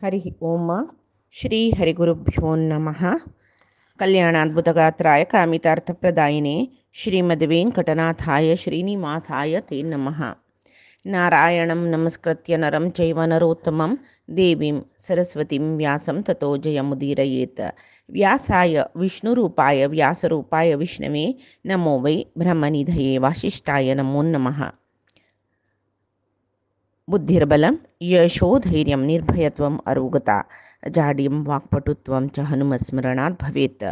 हरि ओम श्री हरिगुरुभ्यो नमः। कल्याणाद्भुतगात्राय कामितार्थप्रदायिने श्रीमद्वेङ्कटनाथाय श्रीनिवासाय ते नमः। नारायणं नमस्कृत्य नरं चैव नरोत्तमं देवीं सरस्वतीं व्यासं ततो जयमुदीरयेत्। व्यासाय विष्णुरूपाय व्यासरूपाय विष्णवे नमो वै ब्रह्मनिधये वासिष्ठाय नमो नमः। बुद्धिर्बलं यशोधैर्यं निर्भयत्वम् अरोगता जाड्यं वाक्पटुत्वं च हनुमस्मरणात् भवेत्।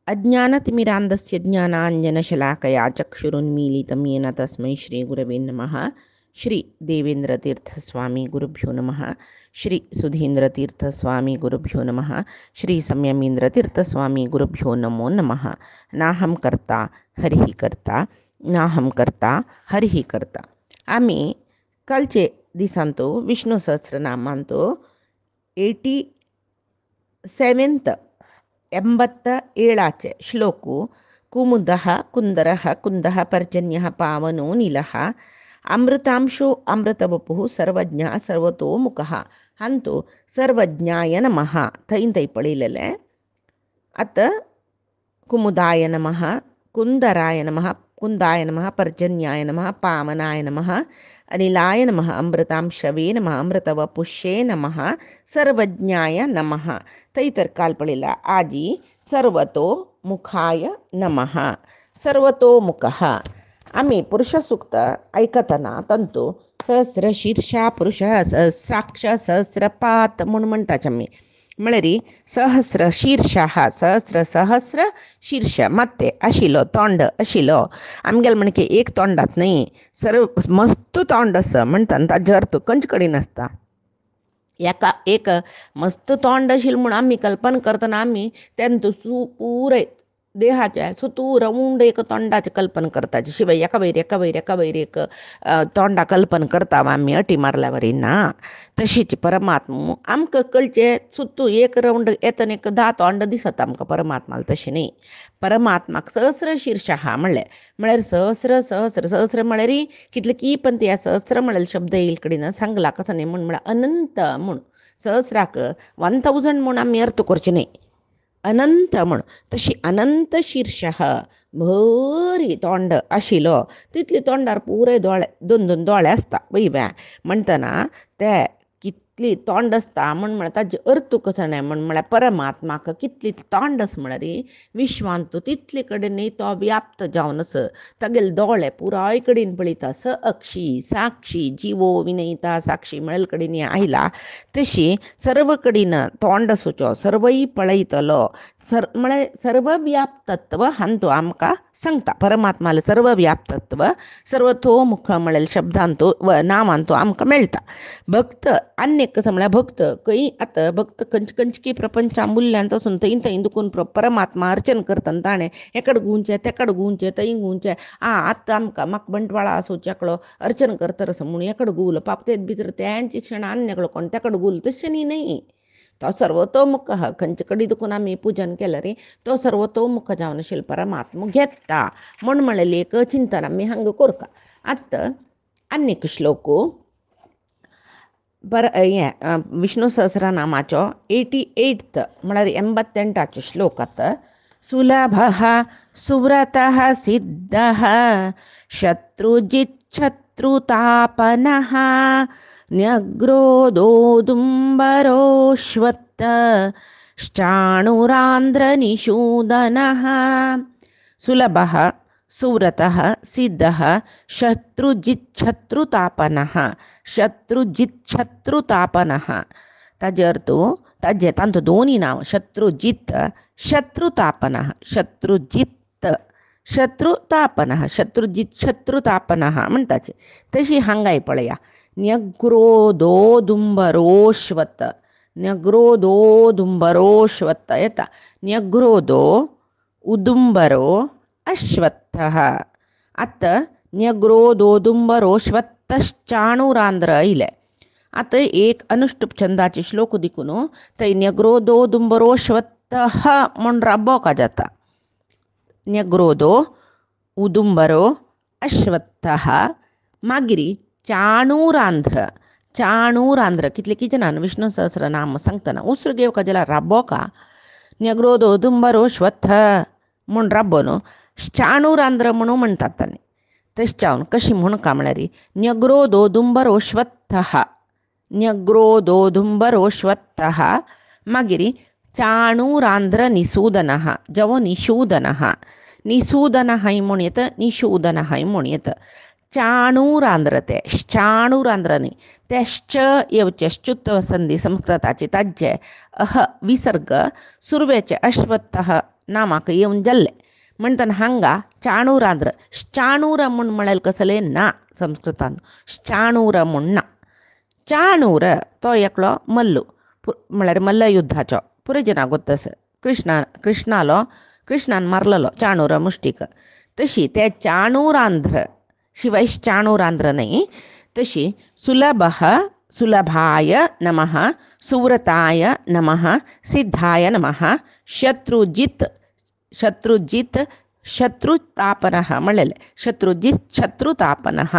अज्ञानतिमिरान्धस्य ज्ञानाञ्जनशलाकया चक्षुरुन्मीलितं येन तस्मै श्रीगुरवे नमः। श्री देवेन्द्रतीर्थस्वामी गुरुभ्यो नमः। श्री सुधीन्द्रतीर्थस्वामी गुरुभ्यो नमः। श्री संयमीन्द्रतीर्थस्वामी गुरुभ्यो नमो नमः। नाहं कर्ता हरिः कर्ता, नाहं कर्ता हरिः कर्ता. आम्ही कालचे दिसांतो विष्णू सहस्रनामांतो 87चे श्लोकु कुमुदः कुन्दरः कुन्दः पर्जन्यः पावनो नीलः अमृतांशो अमृतवपुः सर्वज्ञः सर्वतोमुखः हंतो सर्वज्ञाय नमः थैंतै पळिलेले. अत कुमुदाय नमः, कुन्दराय नमः, कुन्दाय नमः, पर्जन्याय नमः, पावनाय नमः, अनिलाय नमः, अमृतांशवे नमः, अमृतवपुष्ये नमः, सर्वज्ञाय नमः. तैतर काल्पळिला आजी सर्वतो मुखाय नमः. सर्वतोमुखः. आम्ही पुरुषसूक्त ऐकताना तंतू सहस्र शीर्षा पुरुषः सहस्राक्ष सहस्रपात म्हणून म्हणटाच आम्ही. म्हळ्यार सहस्र शीर्ष सहस्र सहस्र शीर्ष मत्ते आशिल्लो तोंड आशिल्लो. आमगेले म्हणके एक तोंडात न्ही, सर्व मस्त तोंड आसा म्हणटा ताजे अर्थ खंयचे कडेन आसता. एका एक मस्त तोंड आशिल्लें म्हूण आमी कल्पना करतना आमी तेन्ना पुरे देहाच्या सुतूर रावंड एक तोंडाची कल्पना करता. शिवाय एका वयर एक तोंडा कल्पना करता आमी अटी मारल्या वरी ना. तशीच परमात्मा आमकां कळचे सुतू एक रावंड येतना एक 10 तोंड दिसता आमकां परमात्माला. तशें न्ही, परमात्माक सहस्र शीर्ष म्हळ्यार सहस्र सहस्र सहस्र म्हळ्यार कितले की पण ते सहस्र म्हळ्यार शब्द येईल कडेन सांगला कसं न्ही म्हण अनंत म्हूण सहस्राक 1000 म्हूण आमी अर्थ करचे न्ही, अनंत म्हण. तशी अनंत शीर्ष भरी तोंड आशिल्लो. तितली तोंडार पुरे दोळे 2 दोळे आसता पळय म्हणटना ते कितली तोंड आसता म्हण ताजे अर्थ कसो न्ही म्हळ्यार परमात्माक कितली तोंड आसा म्हळ्यार विश्वांत तितले कडेन तो व्याप्त जावन आसा. तागेले दोळे पुराय कडेन पळयता. स अक्षी साक्षी जिवो विनयता साक्षी म्हळ्यार कडेन आयला. तशी सर्व कडेन तोंड आसूचो, सर्वय पळयतलो. म्हळ्यार सर्वव्याप्तत्व हांतो आमकां सांगता. परमात्माला सर्वव्याप्तत्व सर्वतोमुख म्हळ्यार शब्दांतो नांवांतो आमकां मेळटा. भक्त अन्य कसं म्हळ्यार भक्त खंय आतां भक्त खंयची प्रपंचा मुल्यांत आसून थंय दुखून परमात्मा अर्चन करतना ताणें एकडे गुंचे तेकडे गुंचे थंय गुंचे आतां आमकां म्हाका बंटवाळा आसूचे एकलो अर्चन करता असं म्हणून एकडे गुल पाप तेच भितर त्यांची क्षण अन्यकडे कोण तेकडे गुल तशें न्ही. तो सर्वतोमुख खंयचे कडेन देखून आमी पुजन केलें रे तो सर्वतोमुख जावन आशिल्लो परमात्मा घेता म्हळ्यार एक चिंतन आमी हांगा करता. आतां आनीक श्लोक विष्णू सहस्रनामाचो 88 म्हळ्यार 88 श्लोकात सुलभः सुव्रतः सिद्धः शत्रुजिच्छत्रुतापनः न्यग्रोदोदुम्बरोऽश्वत्थ श्चाणुरान्ध्रनिषूदनः. सुलभः सुव्रतः सिद्धः शत्रुजिच्छत्रुतापनः. शत्रुजिच्छत्रुतापनः ताजे अर्थ ताजे तांतो दोन्ही नांव शत्रुजित शत्रुतापनः. शत्रुजित शत्रुतापनः शत्रुजित शत्रुतापनः म्हणटाचे. तशी हांगाय पळया न्यग्रोदोदुम्बरोऽश्वत्थ. न्यग्रोदोदुम्बरोऽश्वत्थ येता. न्यग्रोदो उदुम्बरो अश्वत्थः. आतां न्यग्रोदोदुम्बरोऽश्वत्थश्चाणुरांध्र इले. आतां एक अनुष्टुप छंदाचे श्लोक देखून थंय न्यग्रोदोदुम्बरोऽश्वत्थः म्हूण राबोवका जाता. न्यग्रोदो उदुम्बरो अश्वत्थः मागिरी चाणूरांध्र. चाणूरांध्र कितले किती जणांना विष्णू सहस्रनाम सांगतना उसरू घेवका जाल्यार राबोका न्यग्रोदो दुंबरो श्वत्थ म्हूण राबोन चाणूरांध्र म्हणून म्हणटात तांणी तशें जावन कशी म्हूण का म्हळ्यार न्यग्रोदो दुंबरो श्वत्थ न्यग्रोदो दुंबरो श्वत्थ मागीर चाणूरांध्र निसूदनः जवो निशूदनः निसूदनः म्हूण येता निशूदनः म्हूण येता चाणूरांध्र ते चाणूरांध्र ते श्च येवचे श्चुत्त संधी संस्कृताचे ताजे विसर्ग सुरवेचे अश्वत्थ नामाक येवन जाल्ले म्हणटना हांगा चाणूरांध्र चाणूर म्हूण म्हळ्यार कसले ना संस्कृतान चाणूर म्हूण ना चाणूर तो एकलो मल्लू म्हळ्यार मल्ल युद्धाचो पुरो जनाक गोत्तस कृष्णान मारलेलो चाणूर मुष्टीक तशी ते चाणूरांध्र शिवाय चाणूरांध्र न्ही तशी सुलभाय नमः सुव्रताय नमः सिद्धाय नमः शत्रुतापनः म्हणलेले शत्रुतापनः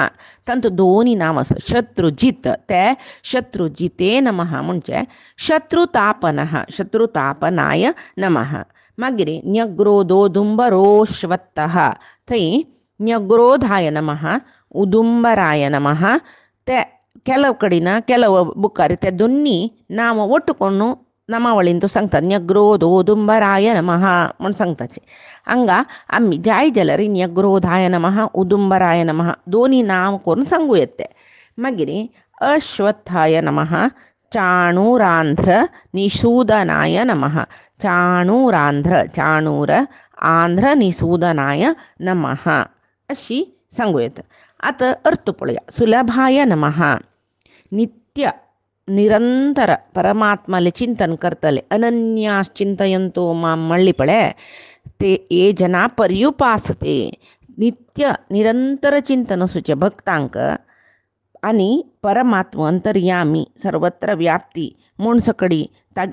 तांचो दोनी नाम आसा शत्रुजित ते शत्रुजिते नमः म्हणजे शत्रुतापनाय नमः मागीर न्यग्रोदो दुंबरोश्वत्तः थंय न्यग्रोधाय नमः उदुंबराय नमः ते ಕೆಲವು ಕಡೆನ ಕೆಲವು ಬುಕ್ಕಾರಿ ते दोन्ही नाम ಒಟ್ಟುಕೊಂಡು नामावळींतू सांगतात न्यग्रोदो दुंबराय नमः म्हूण सांगताचे हांगा आमी जाय जाल्यार न्यग्रोधाय नमः उदुंबराय नमः दोन्ही नाम करून सांगू येते मागीर अश्वत्थाय नमः चाणूरांध्र निशूदनाय नमः चाणूर आंध्र निशूदनाय नमः अशी सांगू येतं आता अर्थ पळया सुलभाय नमः नित्य निरंतर परमात्माले चिंतन करतले अनन्यास चिंतयंतो मां म्हणली पळे ते ये जना पर्युपासते नित्य निरंतर चिंतन सुचे भक्तांक आणि परमात्मा अंतर्यामी सर्वत्र व्याप्ती म्हूण सकडी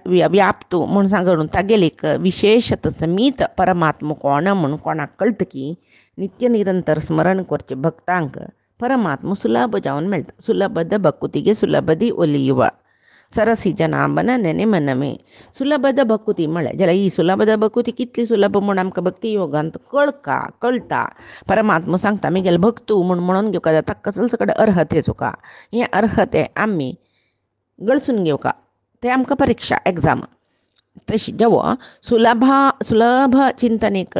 व्याप्तो म्हूण सांगून तागेलेक विशेषत समीत परमात्मा कोण म्हूण कोणाक कळटा की नित्य निरंतर स्मरण करचे भक्तांक परमात्मा सुलभ जावन मेळटा सुलभद भकुतिगे सुलभदी ಒಲಿಯುವ सरसी जनाबन नेने मनमे सुलभद भकुती म्हळ्यार जाल्यार ही सुलभद भकुती कितली सुलभ म्हूण आमकां भक्ती योगांत कळटा परमात्मा सांगता आमी भक्तू म्हूण म्हणून घेवका जाता कसले सकड अर्हते चुका हे अर्हते आमी गळसून घेवका ते आमकां परीक्षा एग्जाम तशी जेवो सुलभ चिंतनेक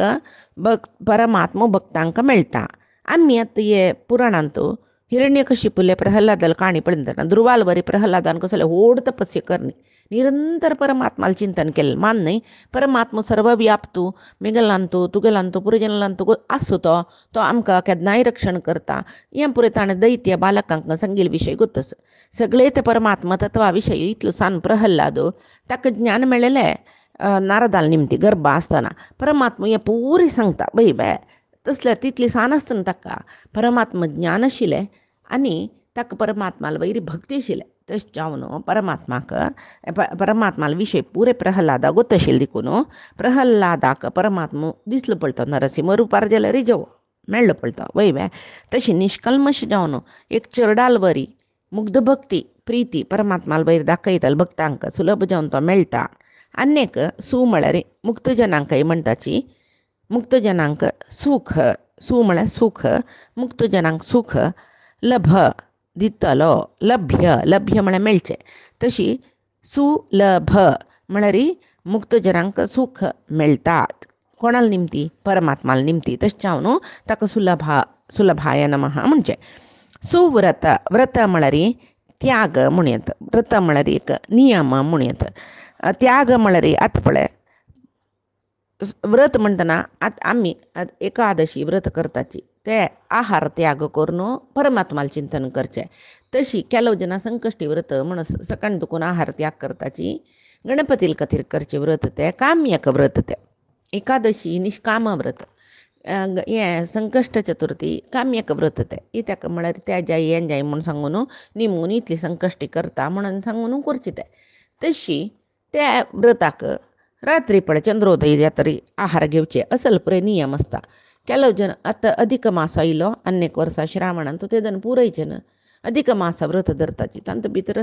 परमात्मा भक्तांक मेळटा आमी आतां हे पुराणांतू हिरण्यकशिपुले प्रल्हादाल काणी पळयतना ध्रुवाल बरी प्रल्हादान कसले व्हड तपस्या करनी निरंतर परमात्माल चिंतन केलें मान न्ही परमात्मा सर्वव्याप्तू मेगलांतू तुगेलांतू पुरजनांतू आसू तो आमकां केन्नाय रक्षण करता हें पुरे ताणें दैत्य बालकांक सांगिल्ले विशय गोतस सगळे ते परमात्मा तत्वा विशयी इतलो सान प्रल्हाद ताका ज्ञान मेळिल्लें नारदाल निमती गर्भ आसतना परमात्मा हें पुरी सांगता बाय तसल्यार तितली सान आसतना ताका परमात्मा ज्ञान आशिल्लें आनी ताका परमात्माल वयरी भक्ती आशिल्लें तशें जावन परमात्माल विशय पुरे प्रल्हादाक गोत आशिल्ले देखून प्रल्हादाक परमात्मा दिसलो पळतो नरसिंह रुपार जाल्यार रिजव मेळ्ळो पळतो वय तशी निश्कल्मश जावन एक चरडाल बरी मुग्ध भक्ती प्रिती परमात्माल वयर दाखयताल भक्तांक सुलभ जावन तो मेळटा आनीक सू म्हळ्यार मुक्त जनांकय म्हणटाची मुक्त जनांक सुख सू म्हळ्यार सुख मुक्त जनांक सुख लभ दितलो लभ्य म्हळ्यार मेळचें तशी सुलभ म्हळ्यार मुक्त जनांक सुख मेळटात कोणाल निमती परमात्माल निमती तशें जावन ताका सुलभाय नमः म्हणचें सुव्रत व्रत म्हळ्यार त्याग म्हूण येता व्रत म्हळ्यार एक नियम म्हूण येता त्याग म्हळ्यार आतां पळय व्रत म्हणटना आतां आमी एकादशी व्रत करताची ते आहार त्याग करून परमात्माल चिंतन करचें तशी केलो जना संकश्टी व्रत म्हण सकाळ दुखून आहार त्याग करताची गणपती खातीर करचें व्रत तें काम्यक व्रत तें एकादशी निश्काम व्रत हें संकश्ट चतुर्थी काम्यक व्रत तें ताका म्हळ्यार त्या जाय हें जाय म्हूण सांगून निमून इतली संकश्टी करता म्हणून सांगून करचें तें तशी त्या व्रताक रात्री पळय चंद्रोदय जातरी आहार घेवचे असल पुरे नियम आसता केलो जन आतां अधिक मास आयलो अनेक वर्सां श्रावणान तो तेदन पुरयचें न्हय अधिक मास व्रत धरताची तांत भितर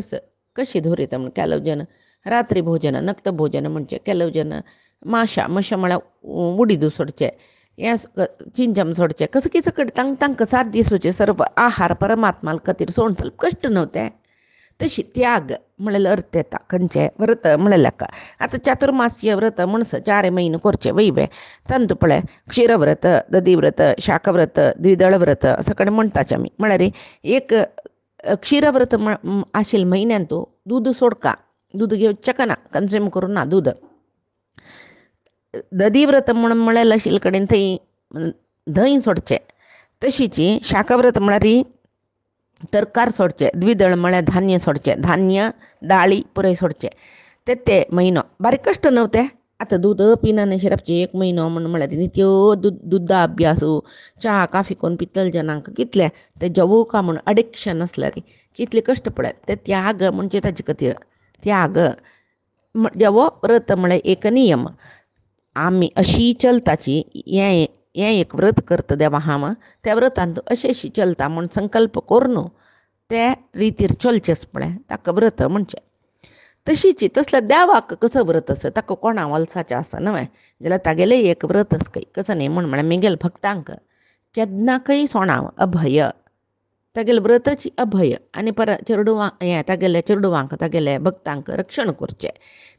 कशी धोरिता म्हण ಕೆಲವು ಜನ ರಾತ್ರಿ ಭೋಜನ ನಕ್ತ ಭೋಜನ ಮುಂಚೆ ಕೆಲವು ಜನ मश म्हळ्यार उडीद सोडचे हें चिंचम सोडचे कसं किसं तांकां तांकां 7 दिसाचे सर्व आहार परमात्मा खातीर सोडून ಸ್ವಲ್ಪ कश्ट नव्हते तशी त्याग म्हळ्यार अर्थ येता खंयचे व्रत म्हळ्यार का आतां चातुर्मासीय व्रत म्हणसर 4 म्हयने करचे वैवे तांतूं पळय क्षीरव्रत दधीव्रत शाकव्रत द्विदळ व्रत असं कडेन म्हणटाचे आमी म्हळ्यार एक क्षीरव्रत आशिल्ल्या म्हयन्यान तूं दूद सोडका दूद घेवचें ना कन्ज्यूम करूं ना दूद दधीव्रत म्हळ्यार आशिल्ले कडेन थंय धंय सोडचें तशीची शाकव्रत म्हळ्यार तरकार सोडचे द्विदळ म्हळ्यार धान्य सोडचे धान्य दाळी पुराय सोडचे ते म्हयनो बारीक कश्ट नव्हते आतां दूद पिनान शिरपचे 1 म्हयनो म्हळ्यार नित्यो दुधा अभ्यासू च्या कॉफी करून पितल जनांक कितले ते जेवू का म्हूण अडिक्शन आसल्यार कितले कश्ट पळय ते त्याग म्हणजे ताचे खातीर त्याग जेवो व्रत म्हळ्यार एक नियम आमी अशी चलताची हें एक व्रत करता देवा हांव त्या व्रतांत अशी चलता म्हूण संकल्प करून त्या रितीर चलचेच पळय ताका व्रत म्हणचे तशीच तसल्या देवाक कसं व्रत आसा ताका कोणा वलसाचें आसा न्हय जाल्यार तागेलें एक व्रत आसकय कसं न्ही म्हळ्यार मेगेल भक्तांक केन्नाकय सोणाव अभय तागेले व्रताची अभय आनी चेडूवां तागेल्या चेडूवांक तागेल्या भक्तांक रक्षण करचें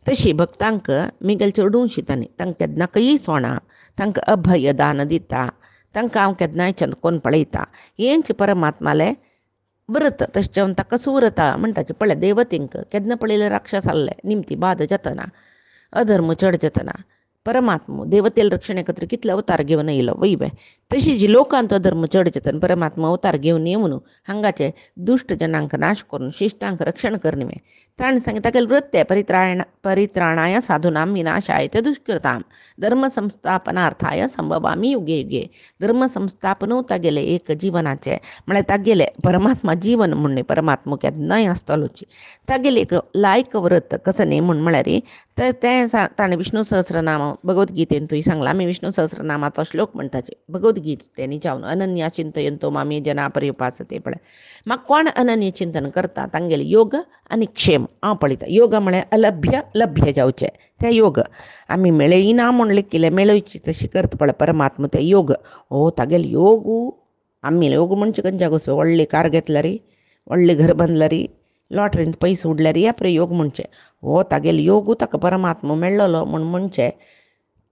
तशी भक्तांक मेगेल चेडूंशी तांकां केन्नाकय सोणा तांकां अभय दान दिता तांकां हांव केन्नाय कोण पळयता हेंच परमात्मालें व्रत तशें ताका सुव्रता म्हणटाचें पळय देवतेंक केन्ना पळयलें राक्षस आसले निमती बाद जातना अधर्म चड जातना परमात्मा देवतेला रक्षणे खातीर कितले अवतार घेवन येयलो वैवे तशी जी लोकांत अधर्म चड जातना परमात्मा अवतार घेवन येवन हांगाचे दुश्ट जनांक नाश करून शिश्टांक रक्षण करणे ताणें सांगलें तागेलें व्रत तें परित्राणाय साधूनां विनाशाय च दुष्कृतां धर्म संस्थापनार्थाय संभवामी युगे युगे धर्म संस्थापनू तागेलें एक जिवनाचें म्हळ्यार तागेलें परमात्मा जीवन म्हणणे परमात्मा केन्नाय आसतलोची तागेलें एक लायक व्रत कसं न्ही म्हळ्यार तें ताणें विष्णू सहस्रनाम भगवद्गीतेन तुवें सांगलां आमी विष्णू सहस्रनामाचो श्लोक म्हणटाचे भगवद्गीत तेनी जावन अनन्या चिंतयंतो मामी जना पर्युपासते पळय म्हाका कोण अनन्य चिंतन करता तांगेले योग आनी क्षेम हांव पळयता योग म्हळ्यार अलभ्य लभ्य जावचें तें योग आमी मेळयना म्हूण लेखिल्लें मेळयची तशी करता पळय परमात्मा तें योग तागेले योग आमी योग म्हणजे खंयच्या गोश्टी व्हडली कार घेतल्यार व्हडलें घर बांदल्यार लॉटरींत पयस उडल्यार ह्या प्रयोग म्हणचे तागेले योग ताका परमात्मा मेळ्ळलो म्हूण म्हणचे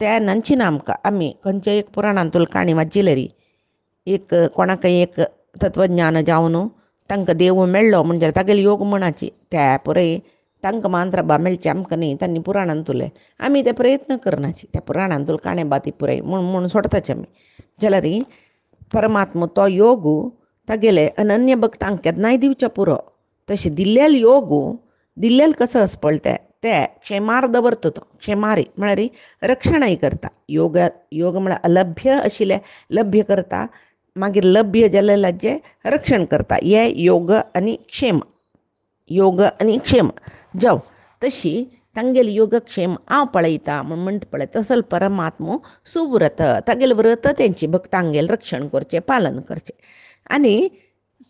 त्या नंचिना आमकां आमी खंयच्या एक पुराणांतूल काणी वाचिल्यार एक कोणाकय एक तत्वज्ञान जावन तांकां देव मेळ्ळो म्हणजे तागेले योग म्हणाची त्या पुराय तांकां मांद्रबा मेळचें आमकां न्ही तांणी पुराणांतुले आमी ते प्रयत्न करनाची त्या पुराणांतूल काणे बाती पुराय म्हूण सोडताचे आमी जाल्यार परमात्मा तो योग तागेले अनन्य भक्तांक केन्नाय दिवचे पुरो तशें दिल्लेले योग दिल्लेले कसं आसा पळय ते क्षेमार दवरता तो क्षेमारी म्हळ्यार रक्षणय करता योग म्हळ्यार अलभ्य आशिल्लें लभ्य करता मागीर लभ्य जाल्लें रक्षण करता हे योग आनी क्षेम जाव तशी तांगेली योगक्षेम हांव पळयता म्हूण म्हणटा पळय तसो परमात्मा सुव्रत तागेलें व्रत तेंची भक्तांगेलें रक्षण करचें पालन करचें आनी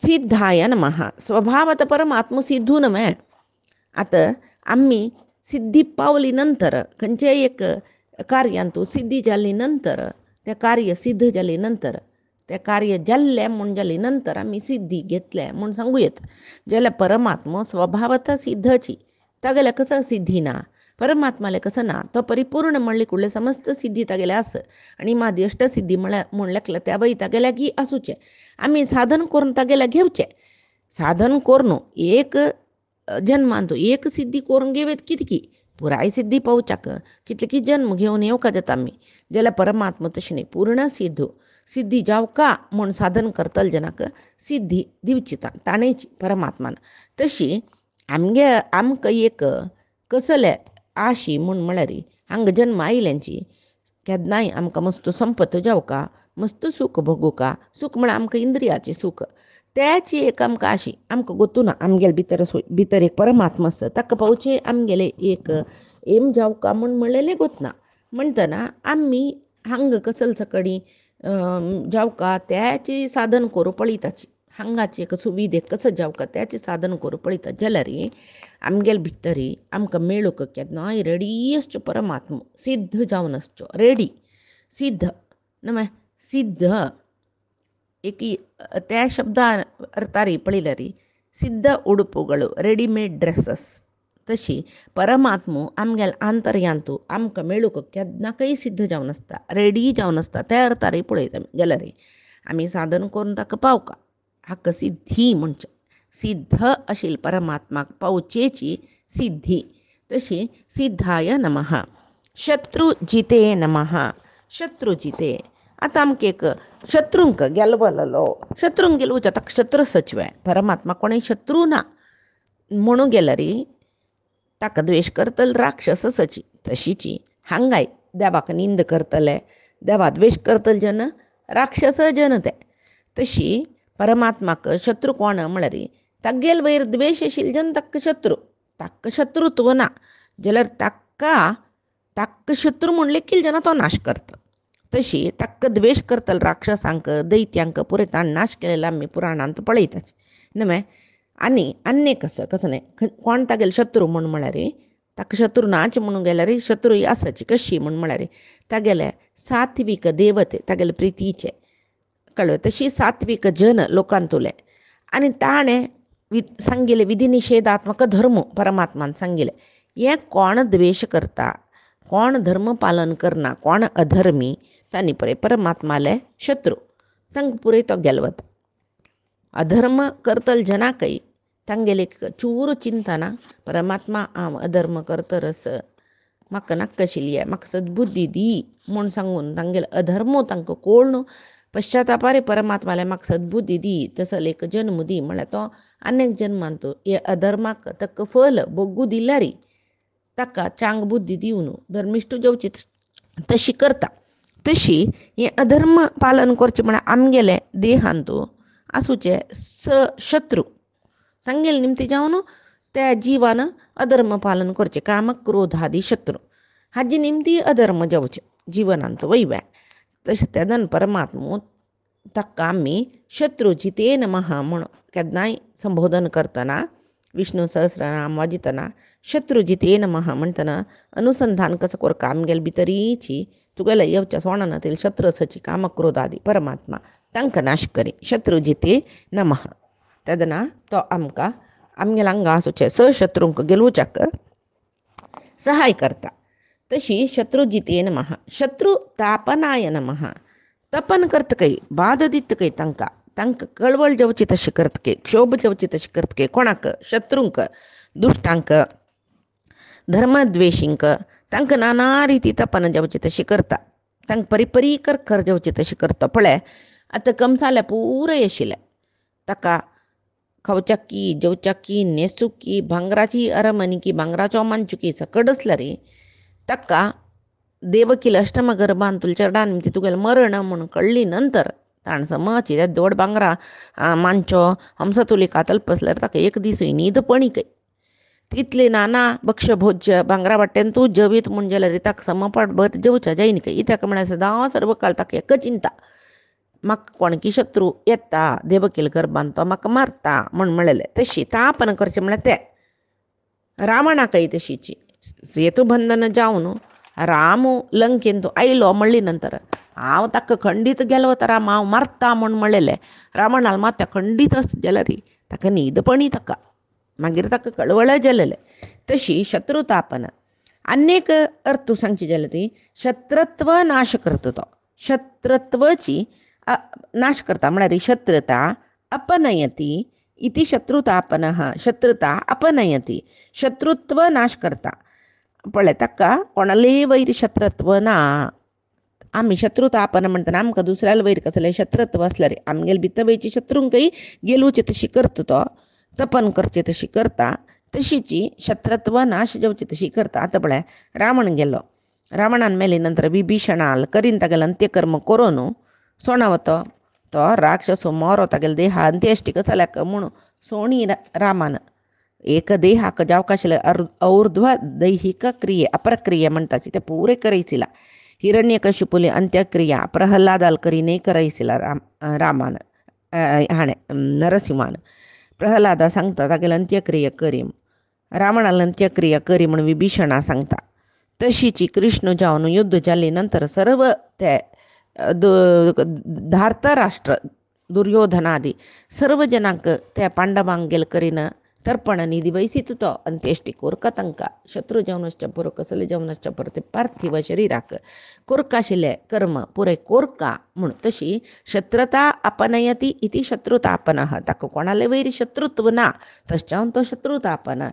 सिद्धाय नमः स्वभावत परमात्मा सिद्धू न्हय आतां आमी सिद्धी पावली नंतर खंयचेय एक कार्यांत सिद्धी जाली नंतर तें कार्य सिद्ध जाली नंतर तें कार्य जाल्लें म्हूण जाली नंतर आमी सिद्धी घेतलें म्हूण सांगूं येता जाल्यार परमात्मा स्वभावता सिद्धची तागेलें कसं सिद्धी ना परमात्मालें कसं ना तो परिपूर्ण म्हणले कुडले समस्त सिद्धी तागेले आसा आनी मादी अष्टसिद्धी म्हूण लेखला त्या बाई तागेल्याकी आसूचें आमी साधन करून तागेल्या घेवचें साधन करून एक जन्मांत एक सिद्धी करून घेवेत कितकी पुराय सिद्धी पावच्याक कितले की जन्म घेवन येवका जाता आमी जाल्यार परमात्मा तशें न्ही पूर्ण सिद्धी जावका म्हूण साधन करतले जनाक सिद्धी दिवची ताणेची परमात्मान तशी आमकां एक कसले आशी म्हळ्यार हांगा जन्म आयल्यांची केन्नाय आमकां मस्त संपत जावका मस्त सूख भोगूका सूख म्हळ्यार आमकां इंद्रियाचें सूख त्याची एक आमकां आशी आमकां गोतूना आमगेले भितर एक परमात्मा आसा ताका पावचें आमगेलें एक एम जावका म्हूण म्हणलेलें गोतना म्हणटना आमी हांगा कसल सकडी जावका त्याची साधन करूं पळयताची हांगाचे कसो विधेक कसो जावका त्याचे साधन करूं पळयता जाल्यार आमगेल भितरी आमकां मेळूंक केन्नाय रेडी आसच्यो परमात्मो सिद्ध जावन आसच्यो रेडी सिद्ध न्हय सिद्ध एक त्या शब्दान अर्थार पळयल्यार सिद्ध उडपुಗಳು रेडीमेड ड्रेसस तशी परमात्मो आमगेल आंतर्यांतू आमकां मेळूंक केन्नाकय सिद्ध जावन आसता रेडी जावन आसता त्या अर्थार पळयता जाल्यार आमी साधन करून ताका पावका हाका सिद्धी म्हणचे सिद्ध आशिल्ल परमात्माक पावचेची सिद्धी तशी सिद्धाय नमः शत्रुजिते नमः शत्रुजिते आतां आमकां एक शत्रूंक गेलवलो शत्रूंक गेलोवचे ताका शत्रू सचवे परमात्मा कोणूय शत्रू ना म्हणून गेल्यार ताका द्वेश करतले राक्षस सची तशीची हांगाय देवाक निंद करतले देवा द्वेश करतले जन राक्षस जन ते तशी परमात्माक शत्रू कोण म्हळ्यार तागेल वयर द्वेश आशिल्ले जन ताका शत्रुत्व ना जाल्यार ताका शत्रू म्हण लेखील जेन्ना तो नाश करता तशी ताका द्वेश करतले राक्षसांक दैत्यांक पुरे ताण नाश केलेलो आमी पुराणांत पळयताच न्हय आनी अन्य कसं न्हय कोण तागेले शत्रू म्हळ्यार ताका शत्रू नाच म्हणून गेल्यार शत्रू आसाची कशी म्हळ्यार तागेले सात्वीक देवते तागेले प्रितीचे कळ्ळें तशी सात्वीक जन लोकांत उरले आनी ताणें सांगिल्ले विधी निषेधात्मक धर्म परमात्मान सांगिल्ले हे कोण द्वेश करता कोण धर्म पालन करना कोण अधर्मी तांणी पळय परमात्माले शत्रू तांकां पुरय तो गेलवता अधर्म करतल जनाकय तांगेले चूर चिंता ना परमात्मा हांव अधर्म करतरस म्हाका नाका आशिल्ली म्हाका सद्बुद्धी दी म्हूण सांगून तांगेले अधर्मो तांकां कोळ पश्चातापारे परमात्माले म्हाका सद्बुद्धी दी तसो एक जन्म दी म्हळ्यार तो अनेक जन्मांत हे अधर्माक ताका फल भोगू दिल्यार ताका चांग बुद्धी दिवन धर्मिश्ट जावची तशी करता तशी हे अधर्म पालन करचें म्हळ्यार आमगेले देहांत आसूचे शत्रू तांगेले निमती जावन त्या जिवान अधर्म पालन करचें काम क्रोध आदी शत्रू हाजी निमती अधर्म जावचे जिवनांत वयव्या तशें तेदन परमात्मो ताका आमी शत्रुजिते नमः म्हण केन्नाय संबोधन करतना विष्णू सहस्रनाम वाजितना शत्रुजिते नमः म्हणटना अनुसंधान कसं करता आमगेले भितरीची तुगेले येवच्या सोणानातील शत्रुसची काम क्रोध आदी परमात्मा तांकां नाश करी शत्रुजिते नमः तेदना तो आमकां आमगेले हांगा आसूचे शत्रूंक गेलोवच्याक सहाय करता तशी शत्रुजिते नमः शत्रु तापनाय नमः तपन करतकय बाध दितकय तांकां कळवळ जावची तशी करतके क्षोभ जावची तशी करतके कोणाक शत्रूंक दुश्टांक धर्मद्वेशींक तांकां नाना रिती तपन जावची तशी करता तांकां परिपरी कर जावची तशी करता पळय आतां कंसाले पुराय आशिल्ले ताका खावच्याकी जेवच्याकी न्हेसूकी भांगराची अरमनिकी भांगराचो मांचुकी सकट आसल्यार ताका देवकील अष्टम गर्भान तुले चरडान तुगेलें मरण म्हणून कळ्ळी नंतर ताण समची त्या दोड भांगरा मांचो हंस तुली कातल असल्यार ताका एक दीस न्हीद पणीकय तितले नाना भक्ष्यभोज्य भांगरा वाटेन तूं जेवीत म्हूण जाल्यार ताका समपाट भर जेवच्या जायनिकय इत्याक म्हळ्यार सदां सर्व काळ ताका एक चिंता म्हाका कोणकी शत्रू येता देवकील गर्भान तो म्हाका मारता म्हूण म्हणलेलें तशी तापन करचें म्हळ्यार तें रावणाकय तशीची सेतुबंधन जावन राम लंकेन तो आयलो म्हणली नंतर हांव ताका खंडीत गेलो तर राम हांव मारता म्हूण म्हणलेलें रावणाल मात्या खंडीत जाल्यार ताका न्हीदपणी ताका मागीर ताका कळवळ जालेलें तशी शत्रुतापन अनेक अर्थ सांगची जाल्यार शत्रत्व नाश करता तो शत्रत्वची नाश करता म्हळ्यार शत्रुता अपनयती इति शत्रुतापनः शत्रुता अपनयती शत्रुत्व नाश करता पळय ताका कोणालेय वयर शत्रुत्व ना आमी शत्रुतापन म्हणटना आमकां दुसऱ्याले वयर कसलें शत्रुत्व आसल्यार आमगेले भितर शत्रूंकय गेलोवची तशी करता तो तपन करचें तशी करता तशीची शत्रुत्व नाश जावची तशी करता आतां पळय रावण गेलो रावणान मेले नंतर विभीषणाल करीन तागेलें अंत्यकर्म करून सोणावतो तो राक्षसो मोरो तागेले देहा अंत्येश्टीक चल्याक म्हूण सोणी रामान एक देहाक जावक आशिल्ले और्ध्व दैहिक क्रिये अपरक्रिये म्हणटाची ते पुरे करयसिला हिरण्यकशिपुले अंत्यक्रिया प्रहलादाल करी न्ही करयसिला रामान हाणे नरसिंहान प्रल्हादा सांगता तागेले अंत्यक्रिया करी रावणाला अंत्यक्रिया करी म्हणून विभीषणा सांगता तशीची कृष्ण जावन युद्ध जाल्ले नंतर सर्व ते धार्त राष्ट्र दुर्योधनादी सर्व जनांक त्या पांडवांक गेल करीन तर्पण निधी वयसित तो अंत्येष्टी कोरका तांकां शत्रू जावनश्च पुरो कसले जावनश्च पुरो ते पार्थिव शरिराक कोरकाशिल्ले कर्म पुरे कोरका म्हूण तशी शत्रुता आपनयती इति शत्रुता आपनः ताका कोणाले वैरी शत्रुत्व ना तशें तो शत्रुता आपन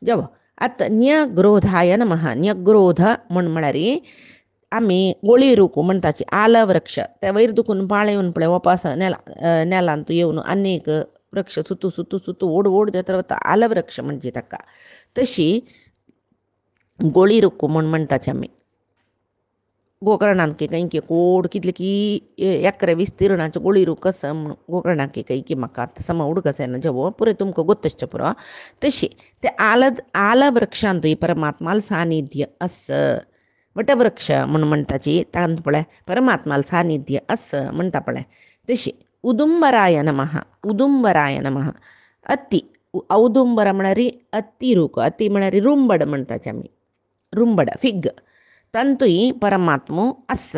जव आतां न्यग्रोधाय नमः न्यग्रोध म्हळ्यार आमी गोळी रुकू म्हणटाची आल वृक्ष त्या वयर दुखून पाळ येवन पळय वपास नेलांत येवन अनेक वृक्ष सुतू सुतू सुतू ओड ओड देत वता आल वृक्ष म्हणजे ताका तशी गोळी रुकू म्हणटाची आमी गोकर्णांत कैकी कोड कितले की ಎಕರೆ ವಿಸ್ತೀರ್ಣಾಚ गोळी कस गोकर्णांत कैकी म्हाका सम उडकसेना जवो पुरे तुमकां गोत्तश्च पुरो तशी ते आल वृक्षांत परमात्माल सानिध्य अस वटवृक्ष म्हणटाची तांत पळय परमात्माल सानिध्य अस म्हणटा पळय तशी उदुंबराय नमः उदुंबराय नमः अत्ती औदुंबर म्हळ्यार अत्ती रूख अत्ती म्हळ्यार रुंबड म्हणटाची आमी रुंबड फिग तंतुई परमात्मो अस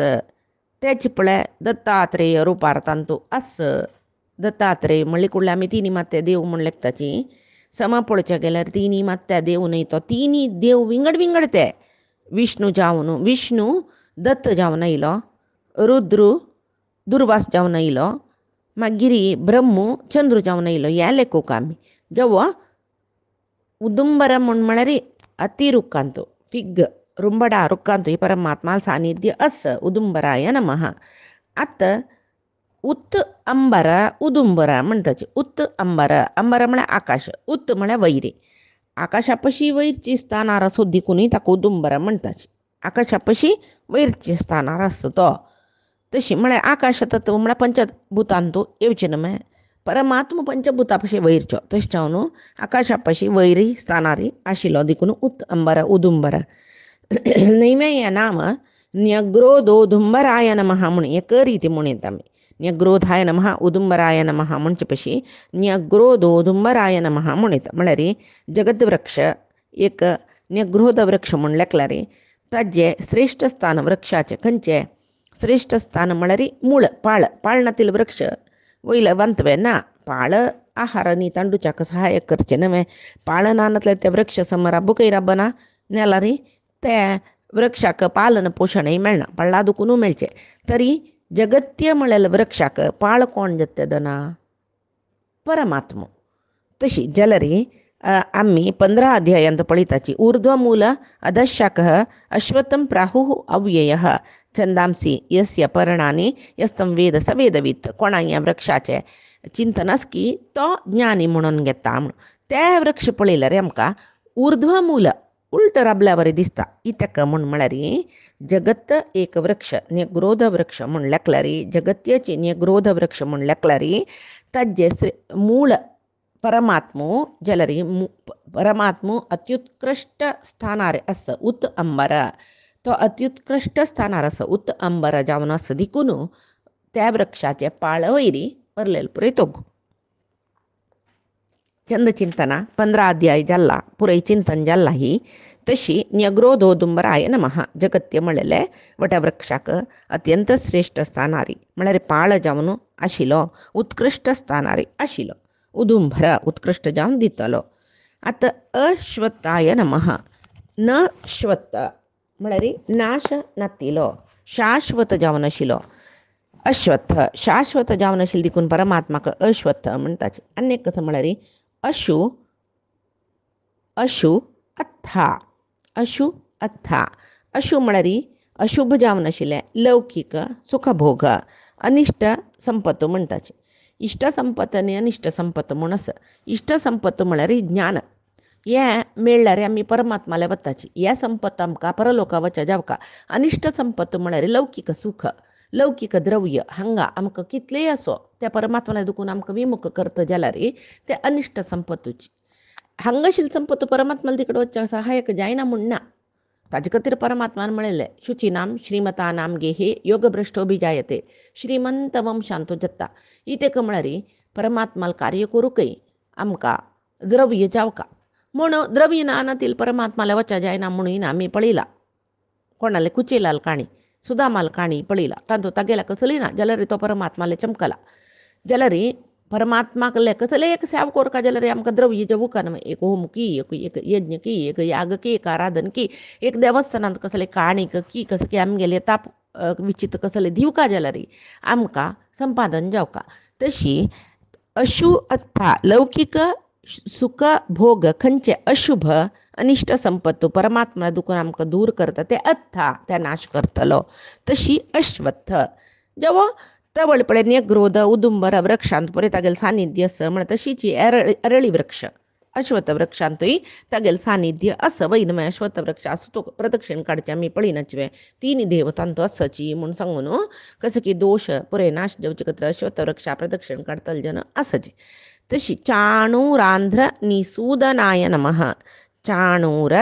तेच पळय दत्तात्रेय रुपार तंतू अस दत्तात्रेय म्हणले कुडले आमी तिनी मात्या देव म्हण लेखताची सम पळोवचें गेल्यार तिनी मात्या देव न्हय तो तिनी देव विंगड विंगड ते विष्णू जावन विष्णू दत्त जावन आयलो रुद्रू दुर्वास जावन आयलो मागीर ब्रह्मू चंद्र जावन आयलो हे लेखूक आमी जवो उदुंबर म्हळ्यार अति रुखांतो फिग रुंबड रुखांतो परमात्माल सानिध्य अस उदुंबराय नमः आत उत् अंबर उदुंबर म्हणटाची उत् अंबर अंबर म्हळ्यार आकाश उत् म्हळ्यार वैरी आकाशा पशी वैरची स्थानार असो दिकूनय ताका उदुंबर म्हणटाची आकाशा पशी वैरची स्थानार आसता तो तशी म्हळ्यार आकाश तत्व म्हळ्यार पंचभुतांतू येवचे न्हय परमात्म पंचभुता पशी वैरच्यो तशें जावन आकाशा पशी वैरी स्थानारी आशिल्लो देखून उत् अंबर उदुंबर नैमेय नाम न्यग्रोधोदुंबराय नमः म्हूण एक रिती म्हणीत आमी न्यग्रोधाय नमः उदुंबराय नमः म्हणचे पशी न्यग्रोधोदुंबराय नमः म्हणीत म्हळ्यार जगद्वृक्ष एक न्यग्रोध वृक्ष म्हूण लेखल्यार ताजे श्रेष्ठ स्थान वृक्षाचे खंयचे श्रेष्ठ स्थान म्हळ्यार मूळ पाळ पाळणातील वृक्ष वयले वंतवे ना पाळ आहार न्ही तांडूच्याक सहाय्य करचे न्हय पाळ नानतले ते वृक्ष समोर बुकय राबना नेल्यार ते वृक्षाक पालन पोषणय मेळना पळ्ळा दुखून मेळचे तरी जगत्य म्हळ्यार वृक्षाक पाळ कोण जत्तेदना परमात्मो तशी जाल्यार आमी 15 अध्यायांत पळयताची ऊर्ध्वमूल अधशाखः अश्वत्थं प्राहुः अव्ययः छंदांसी यस्य पर्णानि यस्तं वेद स वेदवित् कोणाक ह्या वृक्षाचें चिंतन आस की तो ज्ञानी म्हणून घेता म्हूण ते वृक्ष पळयल्यार आमकां ऊर्ध्वमूल उलट राबल्या बरें दिसता इतक म्हळ्यार जगत एक वृक्ष न्यग्रोध वृक्ष म्हूण लेखल्यार जगत्याची न्यग्रोध वृक्ष म्हूण लेखल्यार ताजे मूळ परमात्मो जाल्यार परमात्मो अत्युत्कृष्ट स्थानार आस उत् अंबर तो अत्युत्कृष्ट स्थानार आस उत् अंबर जावन आस देखून त्या वृक्षाचे पाळ वयरी परलेल पुरे तोग चंद चिंतना 15 अध्याय जाल्ला पुरय चिंतन जाल्ला ही तशी न्यग्रोधोदुंबराय नमः जगत्य म्हळेले वटवृक्षाक अत्यंत श्रेष्ठ स्थानारी म्हळ्यार पाळ जावन आशिल्लो उत्कृष्ट स्थानारी आशिल्लो उदुंबर उत्कृष्ट जावन दितलो आतां अश्वत्थाय नमः न श्वत्थ म्हळ्यार नाश नातिलो शाश्वत जावन आशिल्लो अश्वत्थ शाश्वत जावन आशिल्लो देखून परमात्माक अश्वत्थ म्हणटाचे आनी एक कसो म्हळ्यार अशु अशु अथा अशु अथा अशु म्हळ्यार अशुभ जावन आशिल्लें लौकीक सुखभोग अनिश्ट संपत म्हणटाचे इश्ट संपत आनी अनिश्ट संपत म्हूण आसा इश्ट संपत म्हळ्यार ज्ञान हें मेळ्ळ्यार आमी परमात्माल्या वताची हें संपत आमकां परलोका वचा जावका अनिश्ट संपत म्हळ्यार लौकीक सुख लौकीक द्रव्य हांगा आमकां कितलेय आसो त्या परमात्म्याला दुखून आमकां विमुख करता जाल्यार ते अनिश्ट संपतूची हांगाशिल्ली संपत परमात्म्याला तिकडे वचपाक सहाय्यक जायना म्हूण ना ताजे खातीर परमात्मान म्हणलें शुचिनाम श्रीमतानाम गेहे योगभ्रष्टो भिजायते श्रीमंत वंशांतो जत्ता. ही तेका म्हळ्यार परमात्माल कार्य करूकय आमकां द्रव्य जावका म्हूण द्रव्य नानातील परमात्माला वचा जायना म्हणून आमी पळयला कोणाले कुचेलाल काणी सुदामाल काणी पळयला तांतूं तागेला कसली ना जाल्यार तो परमात्माले चमकला जाल्यार परमात्माक कसले एक सेवा कोरका जाल्यार आमकां द्रव्य जेवूका न्हय. एक होम की एक यज्ञ की एक याग की एक आराधन की एक देवस्थानांत कसले काणीक की कसं की आमगेले ताप विचित कसले दिवका जाल्यार आमकां संपादन जावका. तशी अशु अथा लौकिक सुख भोग खंयचे अशुभ अनिश्ट संपत्तो परमात्मा दुखून आमकां दूर करता ते अथा ते नाश करतलो. तशी अश्वत्थ जेव्हा तवळपळे ग्रोध उदुंबर वृक्षांत पळय तागेलें सानिध्य आसा म्हण तशीच अरळी वृक्ष अश्वत्थ वृक्षांतूय तागेलें सानिध्य आसा. वैन अश्वत्थ वृक्ष आसा तो प्रदक्षिण काडचें आमी पळयनाचें तीन देवतांतो आसाची म्हूण सांगून कसं की दोश पुरे नाश जेवचे खातीर अश्वत्थ वृक्षा प्रदक्षिण काडतले जन आसाची. तशी चाणूर आंध्र निसूदनाय नमः. चाणूर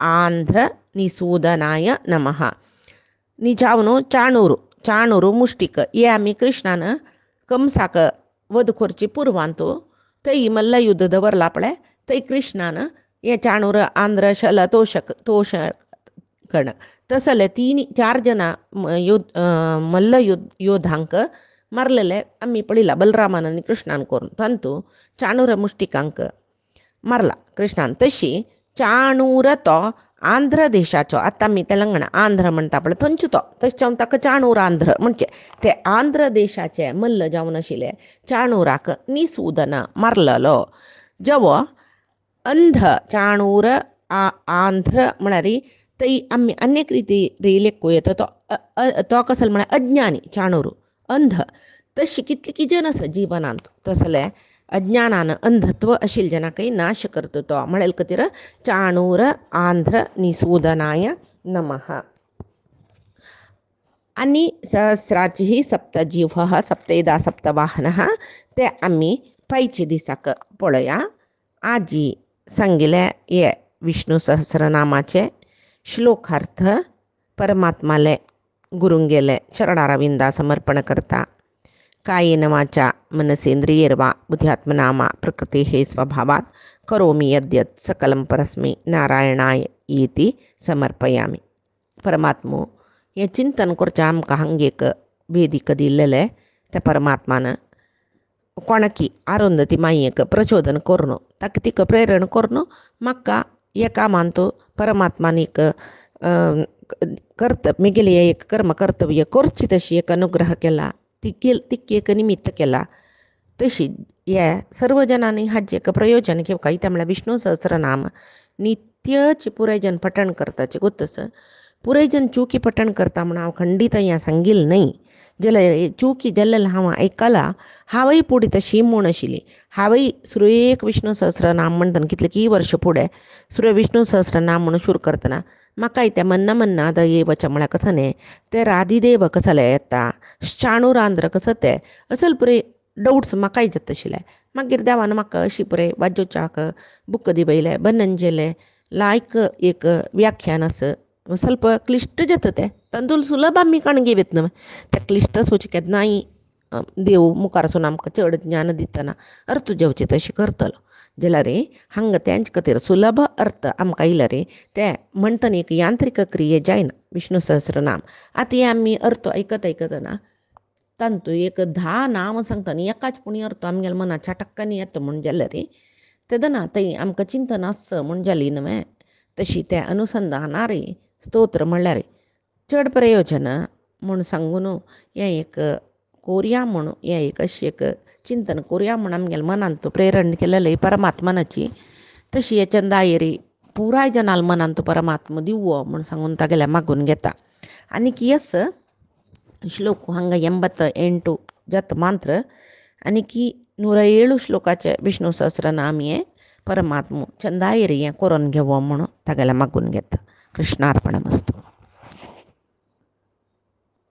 आंध्र निसूदनाय नमः. निजावनो चाणूरू मुष्टिक हे आमी कृष्णान कंसाक वध करची पुरवांतो थंय मल्ल युद्ध दवरला पळय थंय कृष्णान हे चाणूर आंध्र शल तोषकण तसले 3-4 जनां मल्ल योद्धांक मारलेले आमी पळयला बलरामान आनी कृष्णान करून तांतूं चाणूर मुष्टिकांक मारला कृष्णान. तशी चाणूर तो आंध्र देशाचो आतां आमी तेलंगणा आंध्र म्हणटा पळय थंयचो तो तशें ताका चाणूर आंध्र म्हणचे ते आंध्र देशाचे मल्ल जावन आशिल्ले चाणूराक निसूदन मारलेलो. जेवो अंध चाणूर आंध्र म्हळ्यार थंय आमी अनेक रिलेक येता तो कसलो म्हळ्यार अज्ञानी चाणूर अंध. तशी कितली जन आसा जिवनांत तसले अज्ञानान अंधत्व आशिल्ल्या जनाकय नाश करता तो म्हळ्यार खातीर चाणूर आंध्र निसूदनाय नमः. आनी सहस्राची सप्तजिह्वः सप्तेदा सप्तवाहनः ते आमी पायचे दिसाक पळया. आजी सांगिल्ले हे विष्णू सहस्रनामाचे श्लोकार्थ परमात्माले गुरुंगेले चरणारविंदा समर्पण करता. कायेन वाचा मनसेंद्रियैर्वा बुद्ध्यात्मना प्रकृतेः स्वभावात् करोमि यद्यत् सकलं परस्मै नारायणाय इति समर्पयामि. परमात्मो हें चिंतन करचें आमकां हांगेक वेदिक दिल्लेले त्या परमात्मान कोणाकी आरुंधती मायेक प्रचोदन करून ताका तिका प्रेरण करून म्हाका हे कामान तो परमात्मान एक मुगेली एक कर्म कर्तव्य करची तशी एक अनुग्रह केला ती एक निमित्त केला. तशी हे सर्व जनांनी हाजें एक प्रयोजन घेवका. इता म्हळ्यार विष्णू सहस्रनाम नित्यची पुरायजन पठण करताचे गोतस पुरायजन चुकी पठण करता म्हण हांव खंडीत हें सांगिल्लें न्हय जाल्यार चुकी जाल्लें हांव आयकलां. हांवय फुडें तशी म्हूण आशिल्ली. हांवय सुरयेक विष्णू सहस्रनाम म्हणटना कितले की वर्ष फुडें सुरय विष्णू सहस्रनाम म्हणून सुरू करतना म्हाकाय तें मन्ना दये वचा म्हळ्यार कसं न्ही ते राधिदेव कसले येता चाणूर आंध्र कसं ते असल पुरे डाउट्स म्हाकाय जाता आशिल्ले. मागीर देवान म्हाका अशी पुरे वाजोवच्याक बुक दिवयले बनंजले लायक एक व्याख्यान आसा ಸ್ವಲ್ಪ क्लिश्ट जाता तें तांदूळ सुलभ आमी काणगे वेत न्हय तें क्लिश्ट सोच केन्नाय देव मुखारसून आमकां चड ज्ञान दितना अर्थ जेवचे तशें करतलो जाल्यार हांगा तेंचे खातीर सुलभ अर्थ आमकां आयल्यार ते म्हणटना एक यांत्रीक क्रिये जायना. विष्णू सहस्रनाम आतां हे आमी अर्थ आयकतना तांतूं एक 10 नांव सांगतना एकाच पुणी अर्थ आमगेल्या मनाच्या टक्कानी येता म्हूण जाल्यार तेदना थंय आमकां चिंतन आसच म्हूण जाली न्हय. तशी ते अनुसंधानारी स्तोत्र म्हणल्यार चड प्रयोजन म्हूण सांगून हें एक कोरया म्हूण हें एक अशी एक चिंतन कोरया म्हूण आमगेल्या मनांत तो प्रेरण केलेली परमात्मानाची. तशी हे चंदायेरी पुराय जनाल मनांत तो परमात्मा दिवो म्हूण सांगून तागेल्या मागून घेता. आनीक यस श्लोक हांगा 88 जत मांत्र आनीक 107 श्लोकाचे विष्णू सहस्रनाम हें परमात्मा चंदायेरी हें करून घेवो म्हूण तागेल्या मागून घेता. कृष्णार्पणमस्तु.